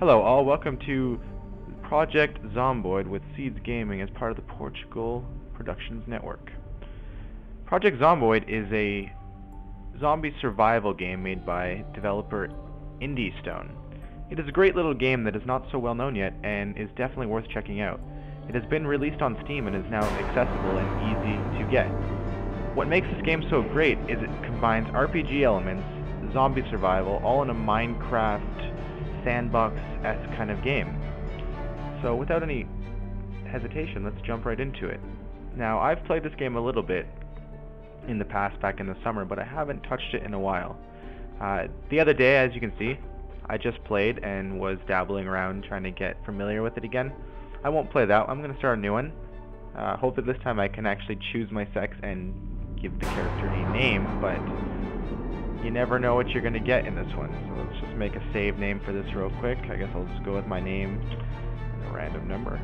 Hello all, welcome to Project Zomboid with SeeD Gaming as part of the Portugal Productions Network. Project Zomboid is a zombie survival game made by developer Stone. It is a great little game that is not so well known yet and is definitely worth checking out. It has been released on Steam and is now accessible and easy to get. What makes this game so great is it combines RPG elements, zombie survival, all in a Minecraft sandbox-esque kind of game. So without any hesitation, let's jump right into it. Now, I've played this game a little bit in the past, back in the summer, but I haven't touched it in a while. The other day, as you can see, I just played and was dabbling around trying to get familiar with it again. I won't play that. I'm going to start a new one. Hopefully this time I can actually choose my sex and give the character a name, but you never know what you're going to get in this one. So let's just make a save name for this real quick. I guess I'll just go with my name and a random number.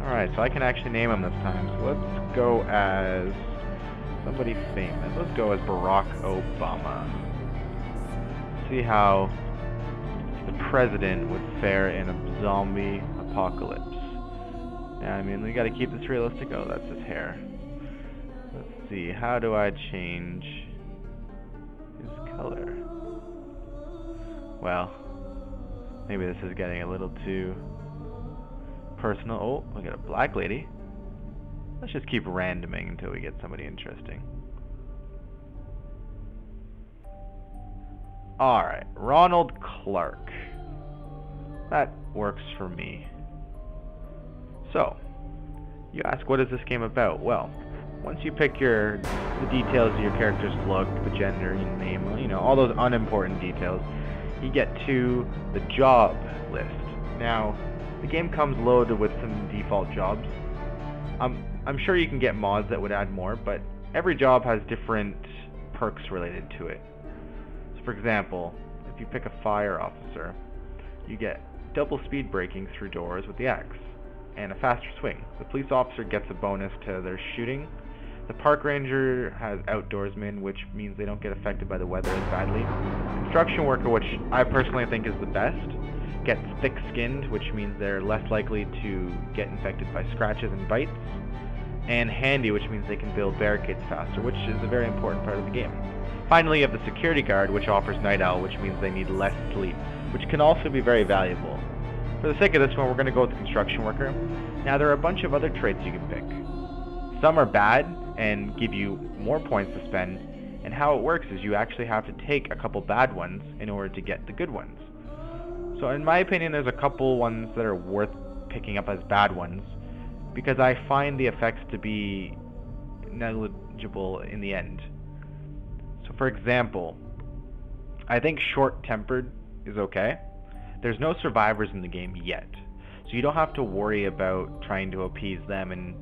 Alright, so I can actually name him this time. So let's go as somebody famous. Let's go as Barack Obama. See how the president would fare in a zombie apocalypse. Yeah, I mean, we gotta keep this realistic. Oh, that's his hair. Let's see, how do I change his color? Well, maybe this is getting a little too personal. Oh, we got a black lady. Let's just keep randoming until we get somebody interesting. Alright, Ronald Clark. That works for me. So, you ask, what is this game about? Well, once you pick the details of your character's look, the gender, your name, you know, all those unimportant details, you get to the job list. Now, the game comes loaded with some default jobs. I'm sure you can get mods that would add more, but every job has different perks related to it. So for example, if you pick a fire officer, you get double speed braking through doors with the axe, and a faster swing. The police officer gets a bonus to their shooting. The park ranger has outdoorsman, which means they don't get affected by the weather as badly. Construction worker, which I personally think is the best, gets thick-skinned, which means they're less likely to get infected by scratches and bites. And handy, which means they can build barricades faster, which is a very important part of the game. Finally, you have the security guard, which offers night owl, which means they need less sleep, which can also be very valuable. For the sake of this one, we're going to go with the construction worker. Now, there are a bunch of other traits you can pick. Some are bad and give you more points to spend, and how it works is you actually have to take a couple bad ones in order to get the good ones. So in my opinion, there's a couple ones that are worth picking up as bad ones, because I find the effects to be negligible in the end. So for example, I think short-tempered is okay. There's no survivors in the game yet, so you don't have to worry about trying to appease them and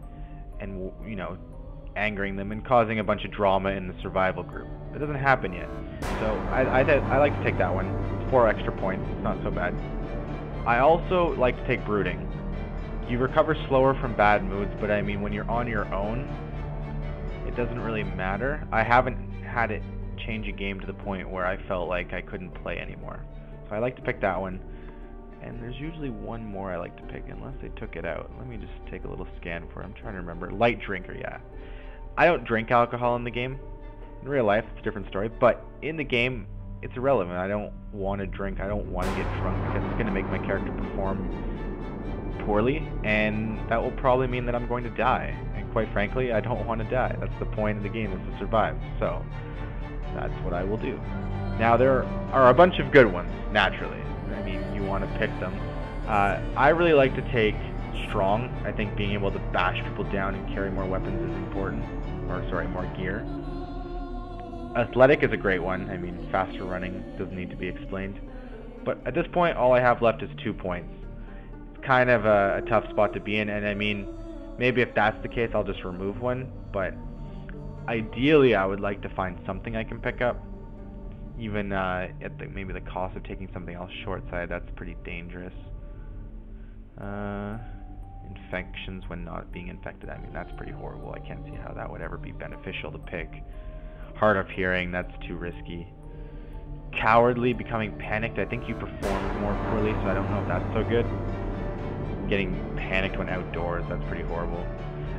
you know, angering them and causing a bunch of drama in the survival group. It doesn't happen yet, so I like to take that one. It's 4 extra points. It's not so bad. I also like to take brooding. You recover slower from bad moods, but I mean, when you're on your own, it doesn't really matter. I haven't had it change a game to the point where I felt like I couldn't play anymore. So I like to pick that one. And there's usually one more I like to pick, unless they took it out. Let me just take a little scan for it. I'm trying to remember. Light drinker, yeah. I don't drink alcohol in the game. In real life, it's a different story. But in the game, it's irrelevant. I don't want to drink. I don't want to get drunk, because it's going to make my character perform poorly. And that will probably mean that I'm going to die. And quite frankly, I don't want to die. That's the point of the game, is to survive. So that's what I will do. Now, there are a bunch of good ones, naturally. I mean, you want to pick them. I really like to take strong. I think being able to bash people down and carry more weapons is important. Or, sorry, more gear. Athletic is a great one. I mean, faster running doesn't need to be explained. But at this point, all I have left is 2 points. It's kind of a tough spot to be in, and I mean, maybe if that's the case, I'll just remove one. But ideally, I would like to find something I can pick up. Even at maybe the cost of taking something else short side, that's pretty dangerous. Infections when not being infected, I mean, that's pretty horrible. I can't see how that would ever be beneficial to pick. Hard of hearing, that's too risky. cowardly, becoming panicked. I think you perform more poorly, so I don't know if that's so good. Getting panicked when outdoors, that's pretty horrible.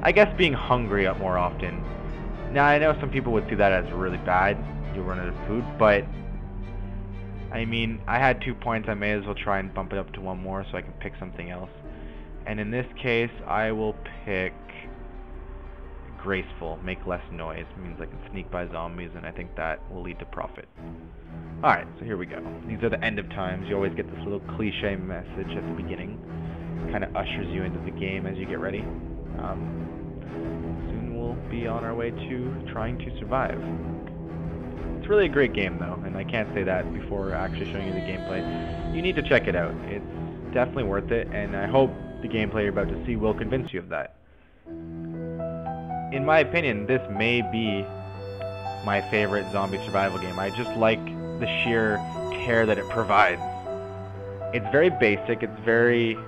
I guess being hungry up more often. Now, I know some people would see that as really bad. You'll run out of food, but I mean, I had 2 points. I may as well try and bump it up to 1 more so I can pick something else. And in this case, I will pick graceful, make less noise. It means I can sneak by zombies, and I think that will lead to profit. Alright, so here we go. These are the end of times. You always get this little cliche message at the beginning. Kind of ushers you into the game as you get ready. Soon we'll be on our way to trying to survive. It's really a great game though, and I can't say that before actually showing you the gameplay. You need to check it out. It's definitely worth it, and I hope the gameplay you're about to see will convince you of that. In my opinion, this may be my favorite zombie survival game. I just like the sheer terror that it provides. It's very basic, it's very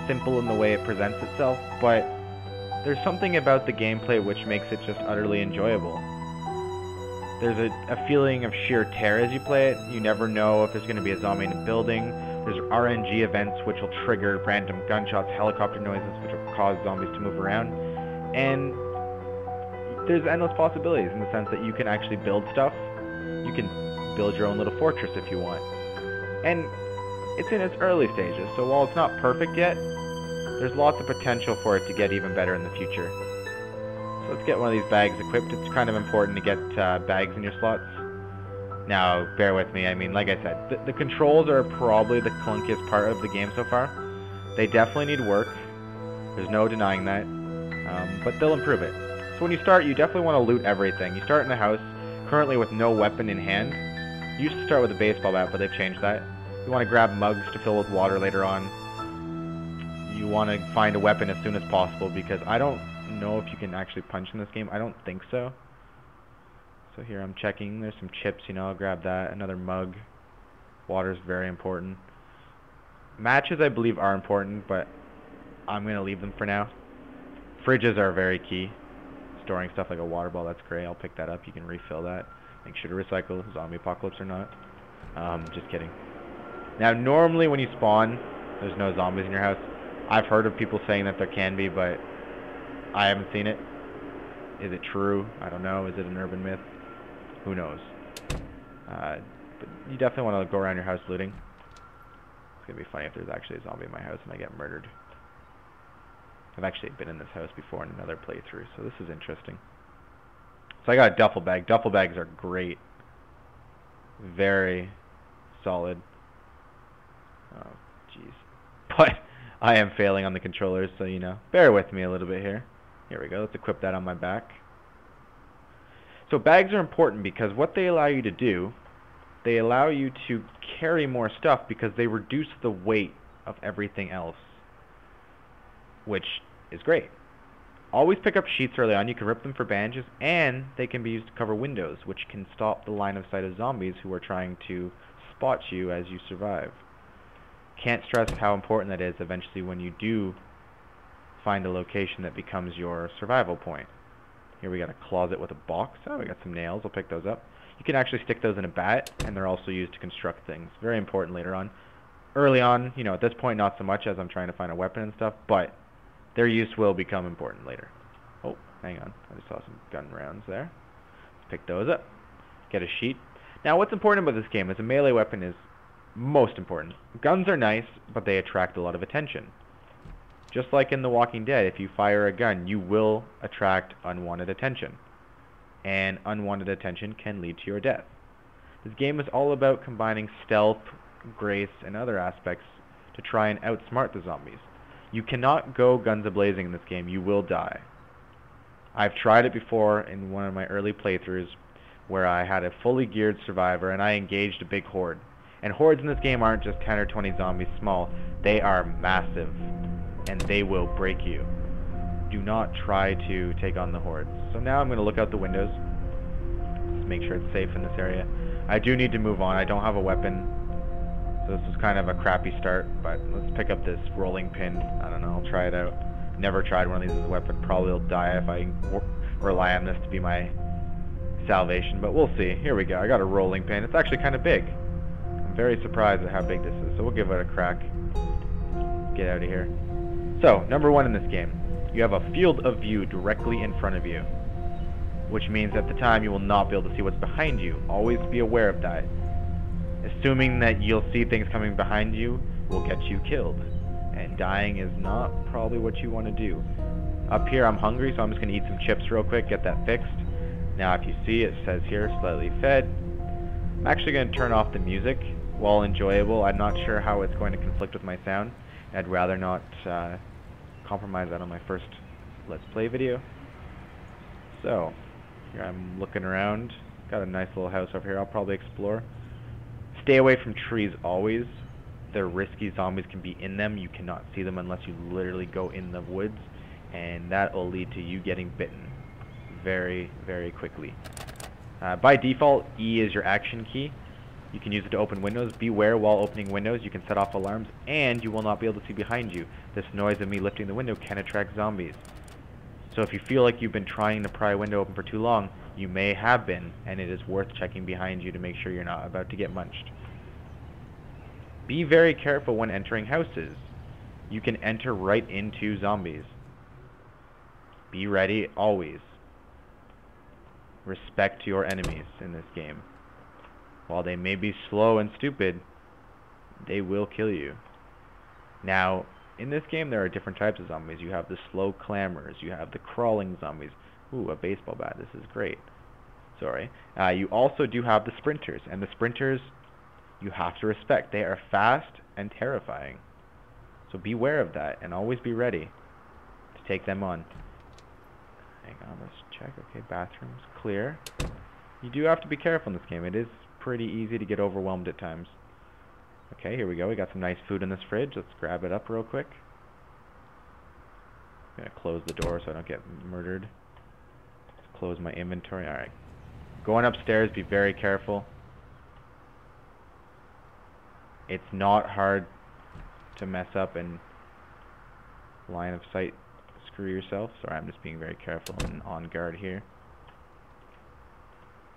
simple in the way it presents itself, but there's something about the gameplay which makes it just utterly enjoyable. There's a feeling of sheer terror as you play it. You never know if there's going to be a zombie in a building. There's RNG events which will trigger random gunshots, helicopter noises which will cause zombies to move around. And there's endless possibilities in the sense that you can actually build stuff. You can build your own little fortress if you want. And it's in its early stages, so while it's not perfect yet, there's lots of potential for it to get even better in the future. So let's get one of these bags equipped. It's kind of important to get bags in your slots. Now, bear with me. I mean, like I said, the controls are probably the clunkiest part of the game so far. They definitely need work. There's no denying that. But they'll improve it. So when you start, you definitely want to loot everything. You start in the house, currently with no weapon in hand. You used to start with a baseball bat, but they've changed that. You want to grab mugs to fill with water later on. You want to find a weapon as soon as possible, because I don't know if you can actually punch in this game. I don't think so. So here I'm checking. There's some chips, you know, I'll grab that. Another mug. Water's very important. Matches, I believe, are important, but I'm going to leave them for now. Fridges are very key. Storing stuff like a water bottle, that's great. I'll pick that up. You can refill that. Make sure to recycle, zombie apocalypse or not. Just kidding. Now, normally when you spawn, there's no zombies in your house. I've heard of people saying that there can be, but I haven't seen it. Is it true? I don't know. Is it an urban myth? Who knows? But you definitely want to go around your house looting. It's going to be funny if there's actually a zombie in my house and I get murdered. I've actually been in this house before in another playthrough, so this is interesting. So I got a duffel bag. Duffel bags are great. Very solid. Oh, jeez. But I am failing on the controllers, so, you know, bear with me a little bit here. Here we go. Let's equip that on my back. So bags are important because what they allow you to do, they allow you to carry more stuff because they reduce the weight of everything else, which is great. Always pick up sheets early on. You can rip them for bandages, and they can be used to cover windows, which can stop the line of sight of zombies who are trying to spot you as you survive. Can't stress how important that is eventually when you do find a location that becomes your survival point. Here we got a closet with a box. Oh, we got some nails. I'll pick those up. You can actually stick those in a bat, and they're also used to construct things. Very important later on. Early on, you know, at this point, not so much as I'm trying to find a weapon and stuff, but their use will become important later. Oh, hang on. I just saw some gun rounds there. Let's pick those up. Get a sheet. Now, what's important about this game is a melee weapon is most important. Guns are nice, but they attract a lot of attention. Just like in The Walking Dead, if you fire a gun, you will attract unwanted attention. And unwanted attention can lead to your death. This game is all about combining stealth, grace, and other aspects to try and outsmart the zombies. You cannot go guns a-blazing in this game. You will die. I've tried it before in one of my early playthroughs where I had a fully geared survivor and I engaged a big horde. And hordes in this game aren't just 10 or 20 zombies small. They are massive. And they will break you. Do not try to take on the hordes. So now I'm going to look out the windows. Just make sure it's safe in this area. I do need to move on. I don't have a weapon. So this is kind of a crappy start. But let's pick up this rolling pin. I don't know. I'll try it out. Never tried one of these as a weapon. Probably will die if I rely on this to be my salvation, but we'll see. Here we go. I got a rolling pin. It's actually kind of big. I'm very surprised at how big this is, so we'll give it a crack. Get out of here. So, number 1 in this game. You have a field of view directly in front of you, which means at the time you will not be able to see what's behind you. Always be aware of that. Assuming that you'll see things coming behind you will get you killed. And dying is not probably what you want to do. Up here I'm hungry, so I'm just going to eat some chips real quick, get that fixed. Now if you see, it says here, slightly fed. I'm actually going to turn off the music. While enjoyable, I'm not sure how it's going to conflict with my sound. I'd rather not compromise that on my first Let's Play video. So, here I'm looking around. Got a nice little house over here I'll probably explore. Stay away from trees always. They're risky. Zombies can be in them. You cannot see them unless you literally go in the woods, and that will lead to you getting bitten very, very quickly. By default, E is your action key. You can use it to open windows. Beware while opening windows. You can set off alarms, and you will not be able to see behind you. This noise of me lifting the window can attract zombies. So if you feel like you've been trying to pry a window open for too long, you may have been, and it is worth checking behind you to make sure you're not about to get munched. Be very careful when entering houses. You can enter right into zombies. Be ready always. Respect your enemies in this game. While they may be slow and stupid, they will kill you. Now, in this game there are different types of zombies. You have the slow clammers, you have the crawling zombies. Ooh, a baseball bat, this is great. Sorry. You also do have the sprinters, and the sprinters you have to respect. They are fast and terrifying. So beware of that, and always be ready to take them on. Hang on, let's check. Okay, bathrooms clear. You do have to be careful in this game. It is pretty easy to get overwhelmed at times. Okay, here we go. We got some nice food in this fridge. Let's grab it up real quick. I'm gonna close the door so I don't get murdered. Let's close my inventory. Alright. Going upstairs, be very careful. It's not hard to mess up and line of sight screw yourself. Sorry, I'm just being very careful and on guard here.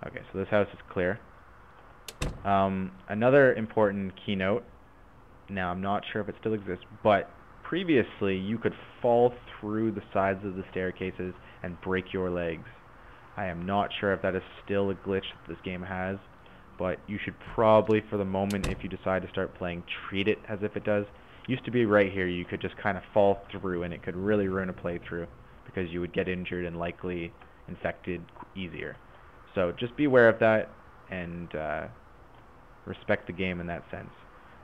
Okay, so this house is clear. Another important keynote, now I'm not sure if it still exists, but previously you could fall through the sides of the staircases and break your legs. I am not sure if that is still a glitch that this game has, but you should probably, for the moment, if you decide to start playing, treat it as if it does. Used to be right here, you could just kind of fall through and it could really ruin a playthrough because you would get injured and likely infected easier. So just be aware of that and respect the game in that sense.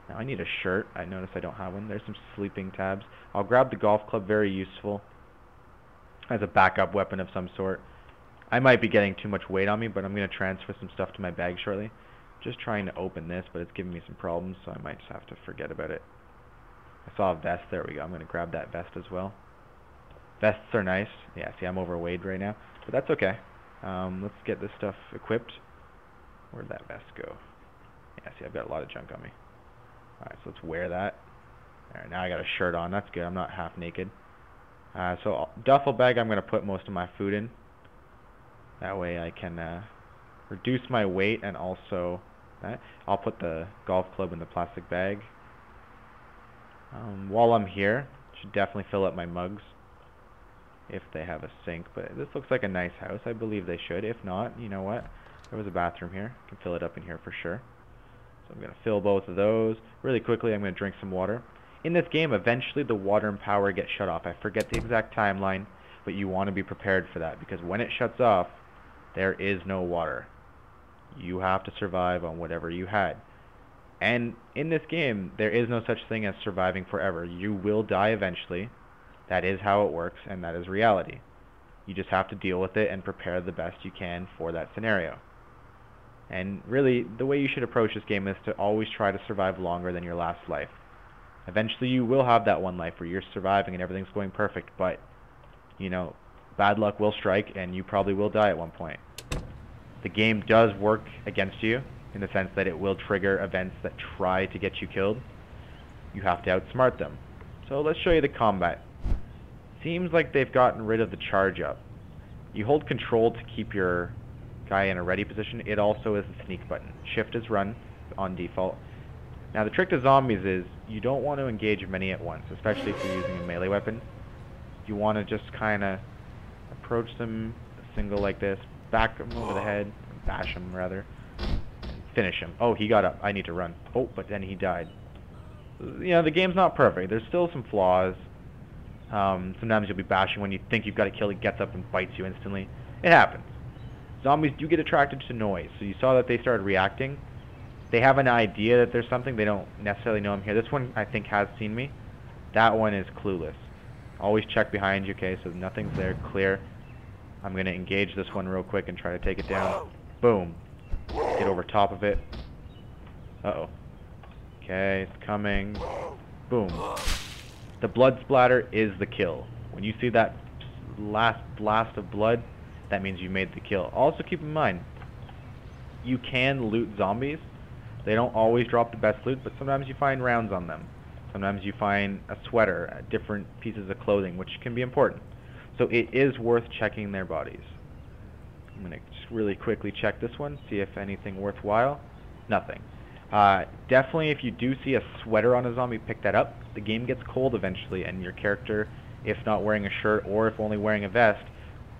Now I need a shirt. I notice I don't have one. There's some sleeping tabs. I'll grab the golf club, very useful as a backup weapon of some sort. I might be getting too much weight on me, but I'm going to transfer some stuff to my bag shortly. Just trying to open this, but it's giving me some problems, so I might just have to forget about it. I saw a vest. There we go. I'm going to grab that vest as well. Vests are nice. Yeah, see, I'm overweight right now, but that's okay. Let's get this stuff equipped. Where'd that vest go? Yeah, see, I've got a lot of junk on me. Alright, so let's wear that. Alright, now I got a shirt on. That's good. I'm not half naked. So duffel bag I'm going to put most of my food in. That way I can reduce my weight, and also I'll put the golf club in the plastic bag. While I'm here, should definitely fill up my mugs if they have a sink, but this looks like a nice house. I believe they should. If not, you know what? There was a bathroom here. I can fill it up in here for sure. So I'm going to fill both of those. Really quickly, I'm going to drink some water. In this game, eventually the water and power get shut off. I forget the exact timeline, but you want to be prepared for that, because when it shuts off, there is no water. You have to survive on whatever you had. And in this game, there is no such thing as surviving forever. You will die eventually. That is how it works, and that is reality. You just have to deal with it and prepare the best you can for that scenario. And really, the way you should approach this game is to always try to survive longer than your last life. Eventually you will have that one life where you're surviving and everything's going perfect, but, you know, bad luck will strike and you probably will die at one point. The game does work against you in the sense that it will trigger events that try to get you killed. You have to outsmart them. So let's show you the combat. Seems like they've gotten rid of the charge up. You hold control to keep your guy in a ready position, it also is the sneak button. Shift is run on default. Now the trick to zombies is you don't want to engage many at once, especially if you're using a melee weapon. You want to just kind of approach them single like this, back them over the head, bash them rather, and finish him. Oh, he got up. I need to run. Oh, but then he died. You know, the game's not perfect. There's still some flaws. Sometimes you'll be bashing when you think you've got a kill, he gets up and bites you instantly. It happens. Zombies do get attracted to noise, so you saw that they started reacting. They have an idea that there's something, they don't necessarily know I'm here. This one, I think, has seen me. That one is clueless. Always check behind you, okay, so nothing's there, clear. I'm going to engage this one real quick and try to take it down. Boom. Get over top of it. Uh-oh. Okay, it's coming. Boom. The blood splatter is the kill. When you see that last blast of blood, that means you made the kill. Also keep in mind, you can loot zombies. They don't always drop the best loot, but sometimes you find rounds on them. Sometimes you find a sweater, different pieces of clothing, which can be important. So it is worth checking their bodies. I'm going to just really quickly check this one, see if anything worthwhile. Nothing. Definitely if you do see a sweater on a zombie, pick that up. The game gets cold eventually, and your character, if not wearing a shirt or if only wearing a vest,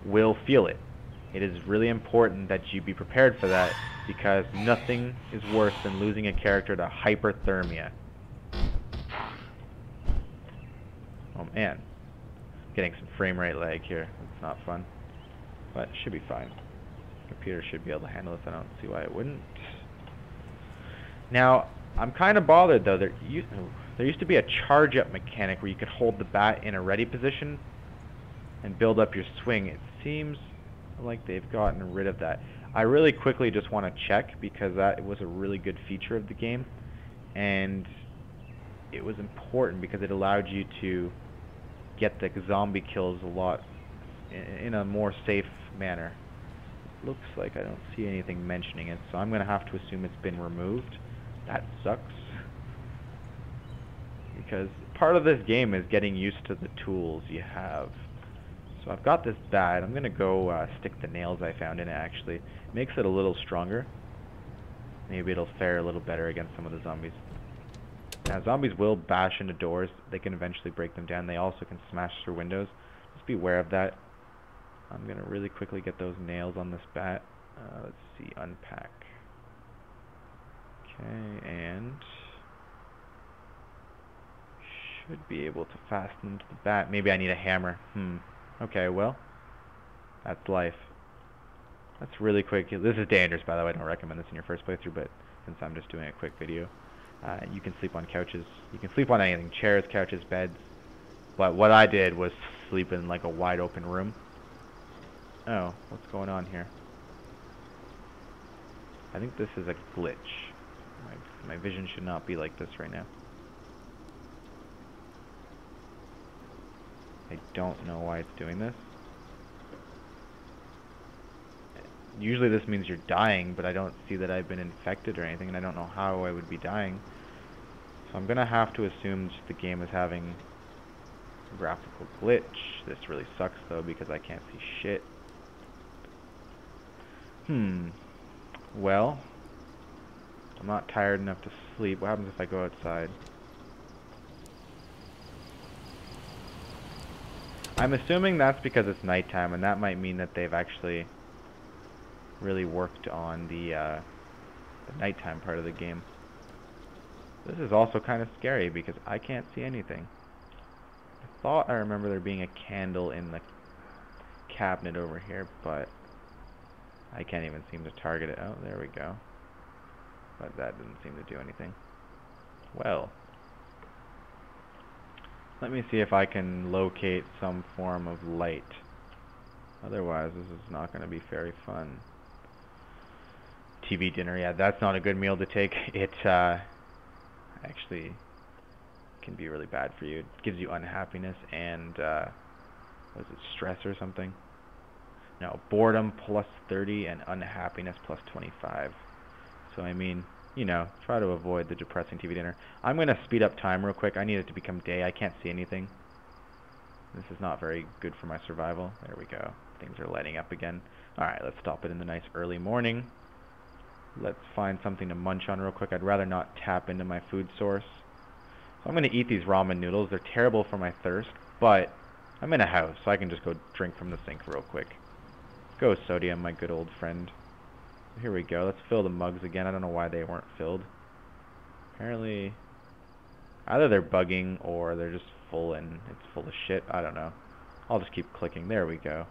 will feel it. It is really important that you be prepared for that, because nothing is worse than losing a character to hyperthermia. Oh man, getting some frame rate lag here. It's not fun, but it should be fine. Computer should be able to handle this. I don't see why it wouldn't. Now, I'm kind of bothered though. There used to be a charge up mechanic where you could hold the bat in a ready position and build up your swing. It seems like they've gotten rid of that. I really quickly just want to check, because that was a really good feature of the game, and it was important because it allowed you to get the zombie kills a lot in a more safe manner. Looks like I don't see anything mentioning it, so I'm going to have to assume it's been removed. That sucks, because part of this game is getting used to the tools you have. So I've got this bat. I'm going to go stick the nails I found in it, actually. Makes it a little stronger. Maybe it'll fare a little better against some of the zombies. Now, zombies will bash into doors. They can eventually break them down. They also can smash through windows. Just be aware of that. I'm going to really quickly get those nails on this bat. Let's see, unpack. Okay, and should be able to fasten to the bat. Maybe I need a hammer. Okay, well, that's life. That's really quick. This is dangerous, by the way. I don't recommend this in your first playthrough, but since I'm just doing a quick video, you can sleep on couches. You can sleep on anything, chairs, couches, beds. But what I did was sleep in like a wide open room. Oh, what's going on here? I think this is a glitch. My vision should not be like this right now. I don't know why it's doing this. Usually this means you're dying, but I don't see that I've been infected or anything, and I don't know how I would be dying. So I'm gonna have to assume just the game is having a graphical glitch. This really sucks though, because I can't see shit. Well, I'm not tired enough to sleep. What happens if I go outside? I'm assuming that's because it's nighttime, and that might mean that they've actually really worked on the nighttime part of the game. This is also kind of scary because I can't see anything. I thought I remember there being a candle in the cabinet over here, but I can't even seem to target it. Oh, there we go. But that didn't seem to do anything. Well, let me see if I can locate some form of light. Otherwise, this is not going to be very fun. TV dinner, yeah, that's not a good meal to take. It actually can be really bad for you. It gives you unhappiness and, was it stress or something? No, boredom plus 30 and unhappiness plus 25. So, I mean, you know, try to avoid the depressing TV dinner. I'm going to speed up time real quick. I need it to become day. I can't see anything. This is not very good for my survival. There we go. Things are lighting up again. Alright, let's stop it in the nice early morning. Let's find something to munch on real quick. I'd rather not tap into my food source. So I'm going to eat these ramen noodles. They're terrible for my thirst, but I'm in a house, so I can just go drink from the sink real quick. Go sodium, my good old friend. Here we go. Let's fill the mugs again. I don't know why they weren't filled. Apparently, either they're bugging or they're just full and it's full of shit. I don't know. I'll just keep clicking. There we go.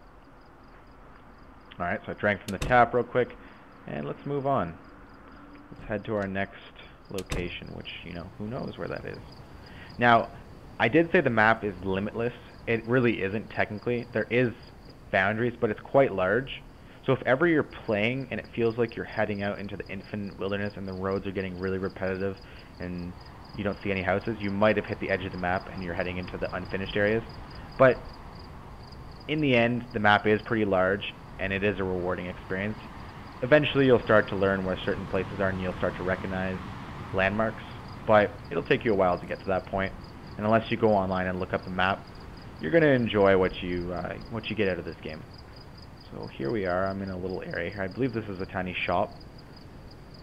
Alright, so I drank from the tap real quick. And let's move on. Let's head to our next location, which, you know, who knows where that is. Now, I did say the map is limitless. It really isn't technically. There is boundaries, but it's quite large. So if ever you're playing and it feels like you're heading out into the infinite wilderness and the roads are getting really repetitive and you don't see any houses, you might have hit the edge of the map and you're heading into the unfinished areas. But in the end, the map is pretty large and it is a rewarding experience. Eventually you'll start to learn where certain places are and you'll start to recognize landmarks, but it'll take you a while to get to that point. And unless you go online and look up the map, you're going to enjoy what you get out of this game. So here we are. I'm in a little area here. I believe this is a tiny shop.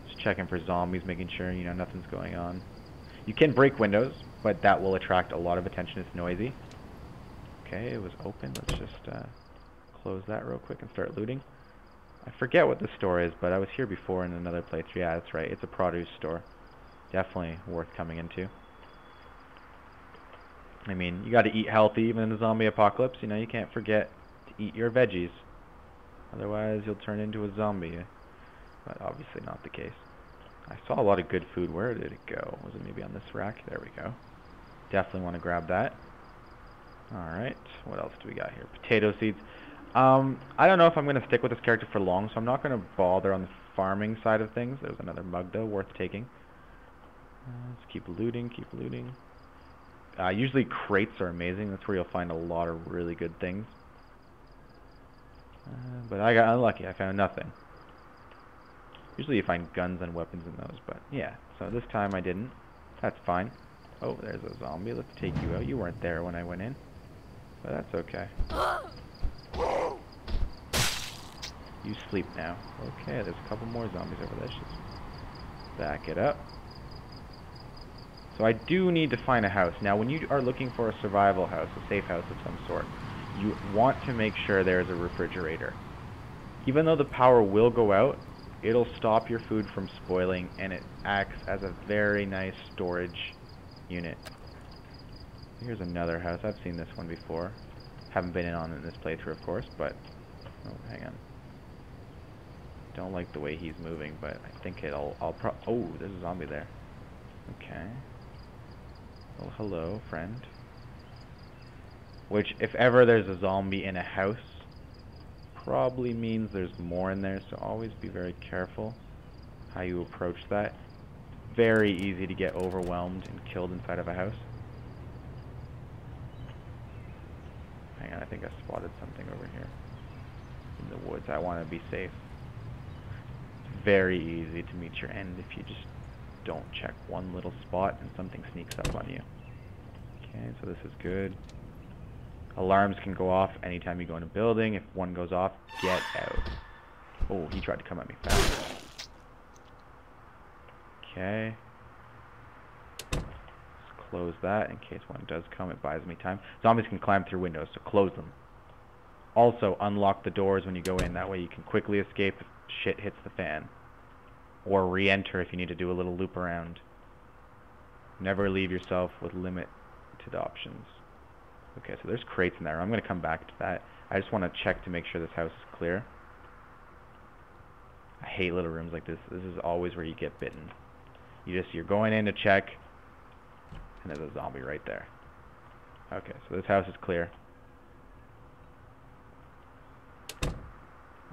Just checking for zombies, making sure, you know, nothing's going on. You can break windows, but that will attract a lot of attention. It's noisy. Okay, it was open. Let's just close that real quick and start looting. I forget what the store is, but I was here before in another playthrough. Yeah, that's right. It's a produce store. Definitely worth coming into. I mean, you got to eat healthy even in the zombie apocalypse. You know, you can't forget to eat your veggies. Otherwise, you'll turn into a zombie. But obviously not the case. I saw a lot of good food. Where did it go? Was it maybe on this rack? There we go. Definitely want to grab that. Alright, what else do we got here? Potato seeds. I don't know if I'm going to stick with this character for long, so I'm not going to bother on the farming side of things. There's another mug, though, worth taking. Let's keep looting, keep looting. Usually crates are amazing. That's where you'll find a lot of really good things. But I got unlucky. I found nothing. Usually you find guns and weapons in those, but yeah. So this time I didn't. That's fine. Oh, there's a zombie. Let's take you out. You weren't there when I went in. But that's okay. You sleep now. Okay, there's a couple more zombies over there. Let's just back it up. So I do need to find a house. Now, when you are looking for a survival house, a safe house of some sort, you want to make sure there's a refrigerator. Even though the power will go out, it'll stop your food from spoiling, and it acts as a very nice storage unit. Here's another house. I've seen this one before. Haven't been in this playthrough, of course, but... Oh, hang on. Don't like the way he's moving, but I think oh, there's a zombie there. Okay. Well, hello, friend. Which, if ever there's a zombie in a house, probably means there's more in there, so always be very careful how you approach that. Very easy to get overwhelmed and killed inside of a house. Hang on, I think I spotted something over here in the woods. I want to be safe. It's very easy to meet your end if you just don't check one little spot and something sneaks up on you. Okay, so this is good. Alarms can go off anytime you go in a building. If one goes off, get out. Oh, he tried to come at me fast. Okay. Let's close that in case one does come. It buys me time. Zombies can climb through windows, so close them. Also, unlock the doors when you go in. That way you can quickly escape if shit hits the fan. Or re-enter if you need to do a little loop around. Never leave yourself with limited options. Okay, so there's crates in there. I'm going to come back to that. I just want to check to make sure this house is clear. I hate little rooms like this. This is always where you get bitten. You're going in to check, and there's a zombie right there. Okay, so this house is clear. I'm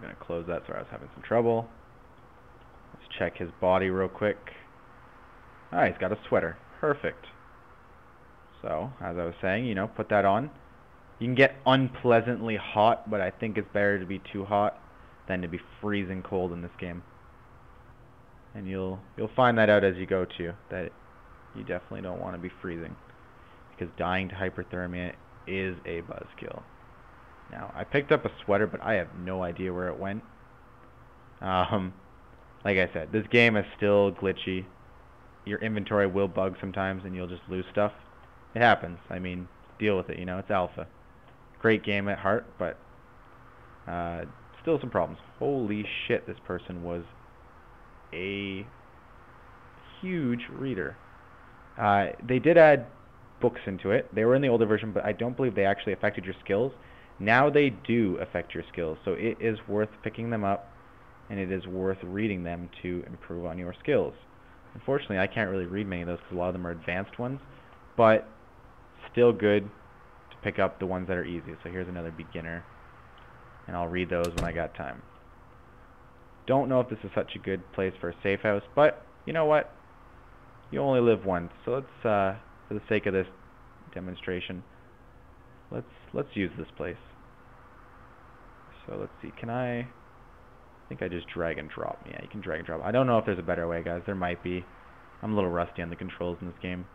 going to close that, sorry I was having some trouble. Let's check his body real quick. Ah, he's got a sweater. Perfect. So, as I was saying, you know, put that on. You can get unpleasantly hot, but I think it's better to be too hot than to be freezing cold in this game. And you'll find that out as you go too, that you definitely don't want to be freezing, because dying to hyperthermia is a buzzkill. Now, I picked up a sweater, but I have no idea where it went. Like I said, this game is still glitchy. Your inventory will bug sometimes, and you'll just lose stuff. It happens. I mean, deal with it, you know, it's alpha. Great game at heart, but still some problems. Holy shit, this person was a huge reader. They did add books into it. They were in the older version, but I don't believe they actually affected your skills. Now they do affect your skills, so it is worth picking them up, and it is worth reading them to improve on your skills. Unfortunately, I can't really read many of those because a lot of them are advanced ones, but still good to pick up the ones that are easy. So here's another beginner, and I'll read those when I got time. Don't know if this is such a good place for a safe house, but you know what? You only live once, so let's, for the sake of this demonstration, let's use this place. So let's see, can I think I just drag and drop. Yeah, you can drag and drop. I don't know if there's a better way, guys. There might be. I'm a little rusty on the controls in this game.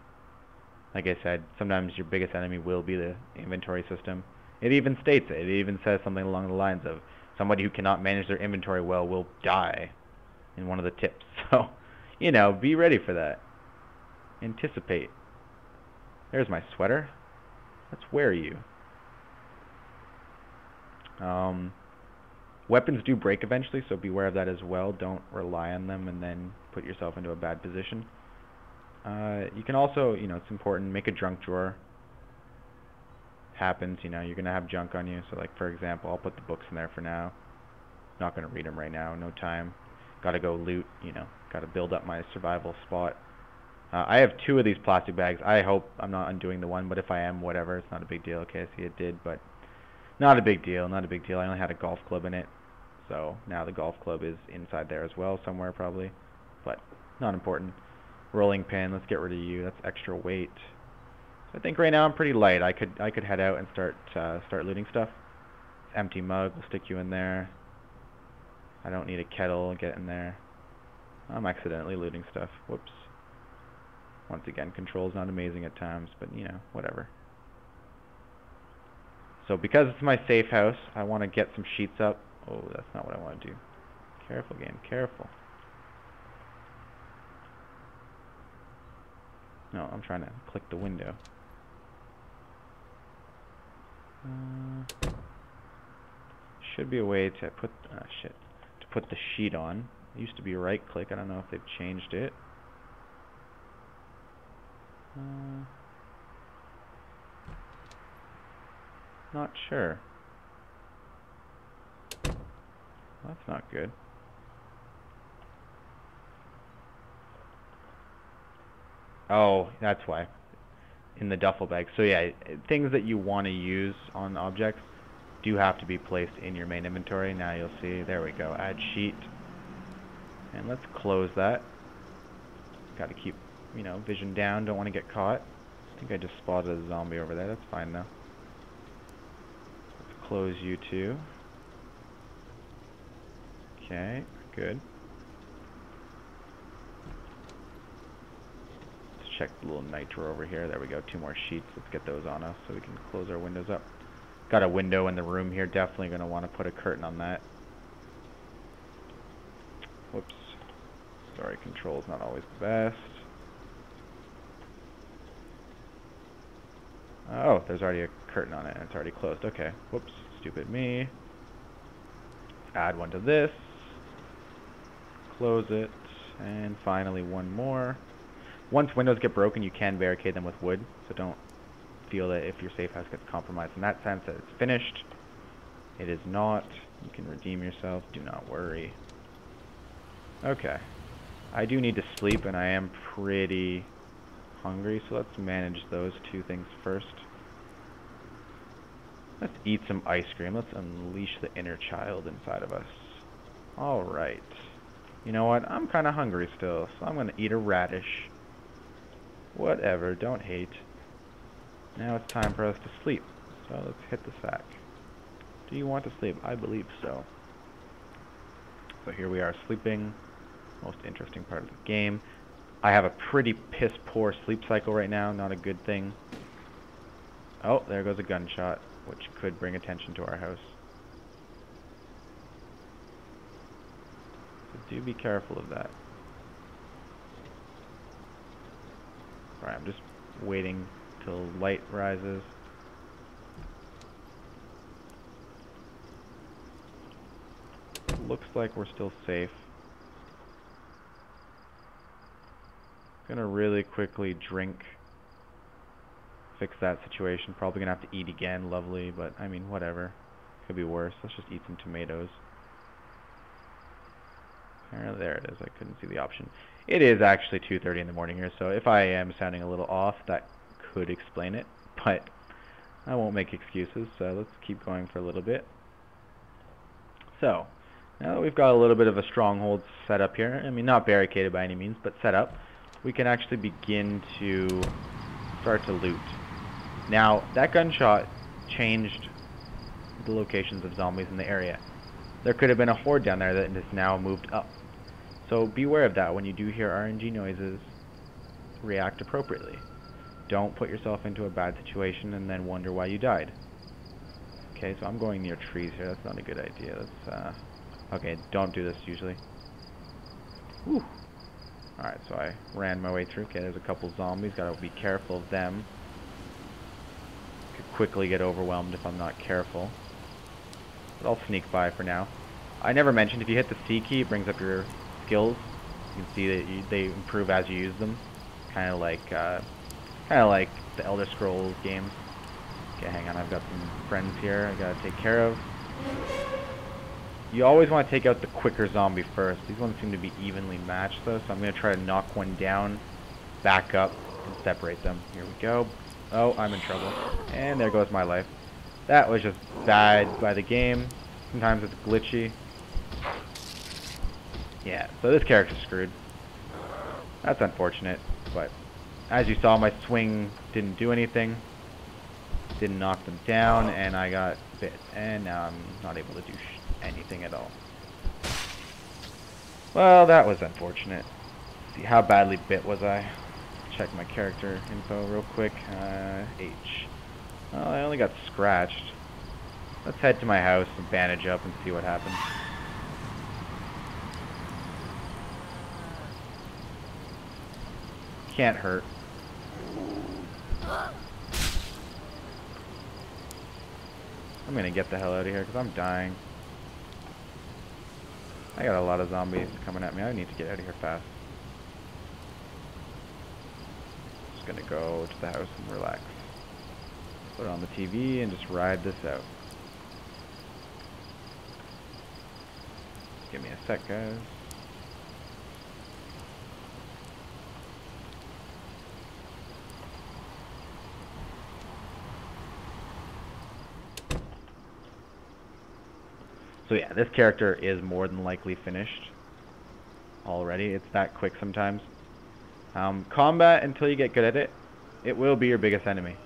Like I said, sometimes your biggest enemy will be the inventory system. It even states it. It even says something along the lines of somebody who cannot manage their inventory well will die in one of the tips. So, you know, be ready for that. Anticipate. There's my sweater. Let's wear you. Weapons do break eventually, so beware of that as well. Don't rely on them and then put yourself into a bad position. You can also, you know, it's important, make a junk drawer. Happens, you know, you're going to have junk on you. So, like, for example, I'll put the books in there for now. Not going to read them right now, no time. Got to go loot, you know, got to build up my survival spot. I have 2 of these plastic bags. I hope I'm not undoing the one, but if I am, whatever, it's not a big deal. Okay, I see it did, but not a big deal, not a big deal. I only had a golf club in it, so now the golf club is inside there as well, somewhere probably, but not important. Rolling pin, let's get rid of you. That's extra weight. So I think right now I'm pretty light. I could head out and start looting stuff. Empty mug, we'll stick you in there. I don't need a kettle, get in there. I'm accidentally looting stuff. Whoops. Once again, control's not amazing at times, but you know, whatever. So because it's my safe house, I want to get some sheets up. Oh, that's not what I want to do. Careful, game, careful. No, I'm trying to click the window. Should be a way to put to put the sheet on. It used to be right click. I don't know if they've changed it. Not sure. Well, that's not good. Oh, that's why. In the duffel bag. So yeah, things that you want to use on objects do have to be placed in your main inventory. Now you'll see. There we go. Add sheet. And let's close that. Got to keep, you know, vision down. Don't want to get caught. I think I just spotted a zombie over there. That's fine though. Let's close you too. Okay, good. Let's check the little nitro over here. There we go. 2 more sheets. Let's get those on us so we can close our windows up. Got a window in the room here. Definitely going to want to put a curtain on that. Whoops. Sorry, control's not always the best. Oh, there's already a curtain on it and it's already closed. Okay. Whoops. Stupid me. Let's add one to this. Close it. And finally one more. Once windows get broken, you can barricade them with wood. So don't feel that if your safe house gets compromised in that sense that it's finished. It is not. You can redeem yourself. Do not worry. Okay. I do need to sleep and I am pretty hungry, so let's manage those 2 things first. Let's eat some ice cream. Let's unleash the inner child inside of us. Alright. You know what? I'm kind of hungry still, so I'm going to eat a radish. Whatever, don't hate. Now it's time for us to sleep. So let's hit the sack. Do you want to sleep? I believe so. So here we are sleeping. Most interesting part of the game. I have a pretty piss poor sleep cycle right now. Not a good thing. Oh, there goes a gunshot. which could bring attention to our house. So do be careful of that. Alright, I'm just waiting till light rises. Looks like we're still safe. Gonna really quickly drink. Fix that situation. Probably gonna have to eat again, lovely, but I mean, whatever. Could be worse. Let's just eat some tomatoes. There it is. I couldn't see the option. It is actually 2:30 in the morning here, so if I am sounding a little off, that could explain it, but I won't make excuses, so let's keep going for a little bit. So, now that we've got a little bit of a stronghold set up here, I mean, not barricaded by any means, but set up, we can actually begin to start to loot. Now, that gunshot changed the locations of zombies in the area. There could have been a horde down there that has now moved up. So beware of that. When you do hear RNG noises, react appropriately. Don't put yourself into a bad situation and then wonder why you died. Okay, so I'm going near trees here. That's not a good idea. That's, okay, don't do this usually. Whew. Alright, so I ran my way through. Okay, there's a couple zombies. Gotta be careful of them. Could quickly get overwhelmed if I'm not careful. But I'll sneak by for now. I never mentioned, if you hit the C key, it brings up your skills. You can see that they improve as you use them. Kind of like the Elder Scrolls games. Okay, hang on. I've got some friends here I gotta take care of. You always want to take out the quicker zombie first. These ones seem to be evenly matched though, so I'm going to try to knock one down, back up, and separate them. Here we go. Oh, I'm in trouble. And there goes my life. That was just bad by the game. Sometimes it's glitchy. Yeah, so this character's screwed. That's unfortunate, but as you saw, my swing didn't do anything. Didn't knock them down, and I got bit. And now I'm not able to do anything at all. Well, that was unfortunate. Let's see, how badly bit was I? Check my character info real quick. H. Well, I only got scratched. Let's head to my house and bandage up and see what happens. Can't hurt. I'm gonna get the hell out of here because I'm dying. I got a lot of zombies coming at me. I need to get out of here fast. Just gonna go to the house and relax. Put on the TV and just ride this out. Just give me a sec, guys. So yeah, this character is more than likely finished already. It's that quick sometimes. Combat, until you get good at it, it will be your biggest enemy.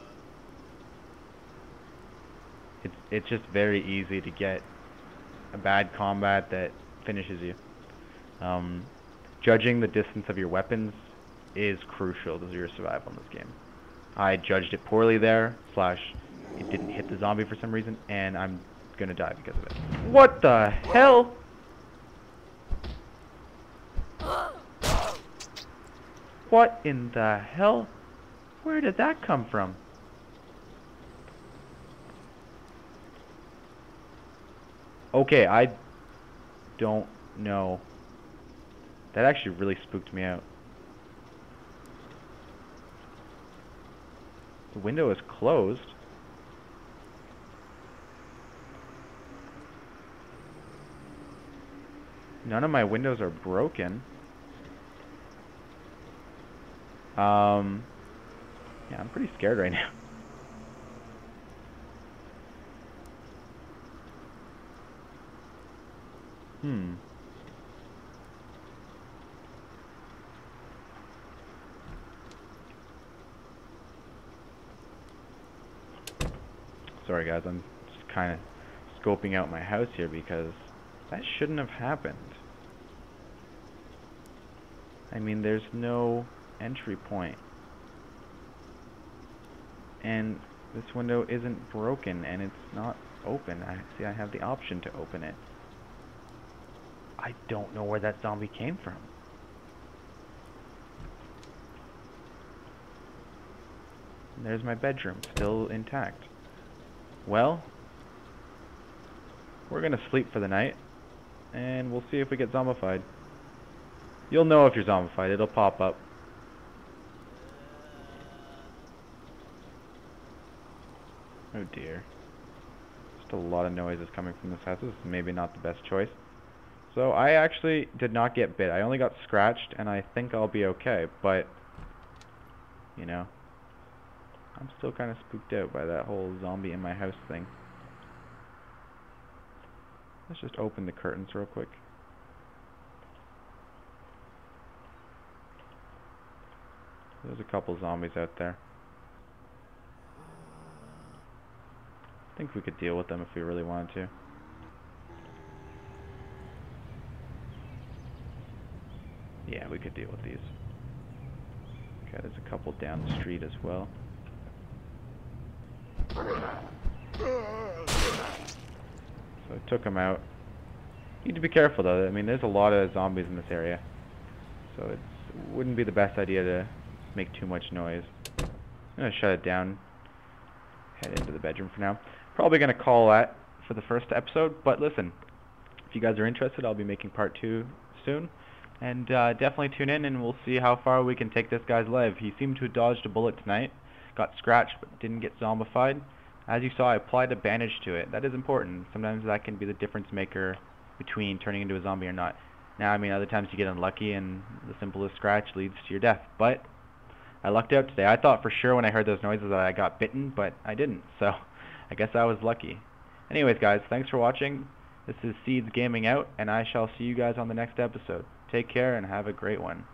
It's just very easy to get a bad combat that finishes you. Judging the distance of your weapons is crucial to your survival in this game. I judged it poorly there, / it didn't hit the zombie for some reason, and I'm gonna die because of it. What the hell? What in the hell? Where did that come from? Okay, I don't know. That actually really spooked me out. The window is closed. None of my windows are broken. Yeah, I'm pretty scared right now. Sorry guys, I'm just kind of scoping out my house here because that shouldn't have happened. I mean, there's no entry point. And This window isn't broken and it's not open. I have the option to open it. I don't know where that zombie came from. And there's my bedroom, still intact. Well, we're gonna sleep for the night, and we'll see if we get zombified. You'll know if you're zombified, it'll pop up. Oh dear. Just a lot of noises coming from this house. This is maybe not the best choice. So I actually did not get bit. I only got scratched, and I think I'll be okay, but, you know, I'm still kind of spooked out by that whole zombie in my house thing. Let's just open the curtains real quick. There's a couple zombies out there. I think we could deal with them if we really wanted to. Yeah, we could deal with these. Okay, there's a couple down the street as well. So I took them out. Need to be careful though. I mean, there's a lot of zombies in this area, so it wouldn't be the best idea to make too much noise. I'm gonna shut it down. Head into the bedroom for now. Probably gonna call that for the first episode. But listen, if you guys are interested, I'll be making part 2 soon. And definitely tune in and we'll see how far we can take this guy's life. He seemed to have dodged a bullet tonight. Got scratched but didn't get zombified. As you saw, I applied a bandage to it. That is important. Sometimes that can be the difference maker between turning into a zombie or not. Now, I mean, other times you get unlucky and the simplest scratch leads to your death. But I lucked out today. I thought for sure when I heard those noises that I got bitten, but I didn't. So I guess I was lucky. Anyways, guys, thanks for watching. This is SeeD's Gaming Out, and I shall see you guys on the next episode. Take care and have a great one.